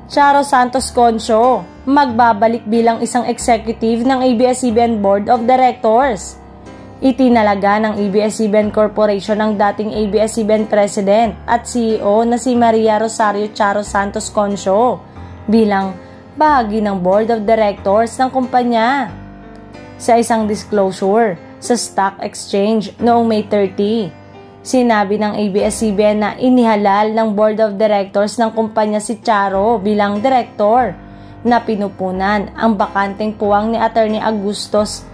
Charo Santos Concio, magbabalik bilang isang executive ng ABS-CBN Board of Directors. Itinalaga ng ABS-CBN Corporation ang dating ABS-CBN President at CEO na si Maria Rosario Charo Santos Concio bilang bahagi ng Board of Directors ng kumpanya. Sa isang disclosure sa Stock Exchange noong May 30, sinabi ng ABS-CBN na inihalal ng Board of Directors ng kumpanya si Charo bilang Director na pinupunan ang bakanteng puwang ni Attorney Agustos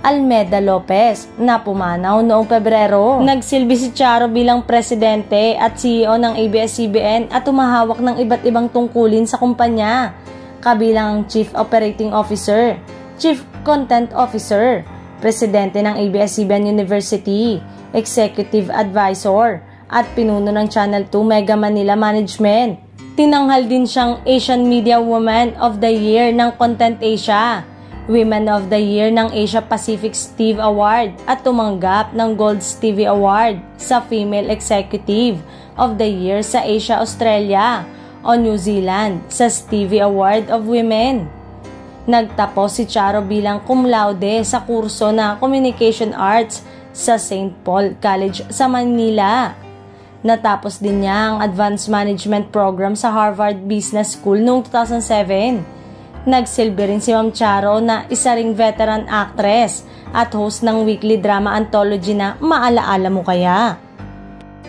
Almeda Lopez na pumanaw noong Pebrero. Nagsilbi si Charo bilang Presidente at CEO ng ABS-CBN at tumahawak ng iba't ibang tungkulin sa kumpanya, kabilang ang Chief Operating Officer, Chief Content Officer, Presidente ng ABS-CBN University, Executive Advisor, at pinuno ng Channel 2 Mega Manila Management. Tinanghal din siyang Asian Media Woman of the Year ng Content Asia, Women of the Year ng Asia Pacific Steve Award at tumanggap ng Gold Stevie Award sa Female Executive of the Year sa Asia Australia o New Zealand sa Stevie Award of Women. Nagtapos si Charo bilang cum laude sa kurso na Communication Arts sa St. Paul College sa Manila. Natapos din niya ang Advanced Management Program sa Harvard Business School noong 2007. Nagsilbi rin si Ma'am Charo na isa ring veteran actress at host ng weekly drama anthology na Maalaala Mo Kaya.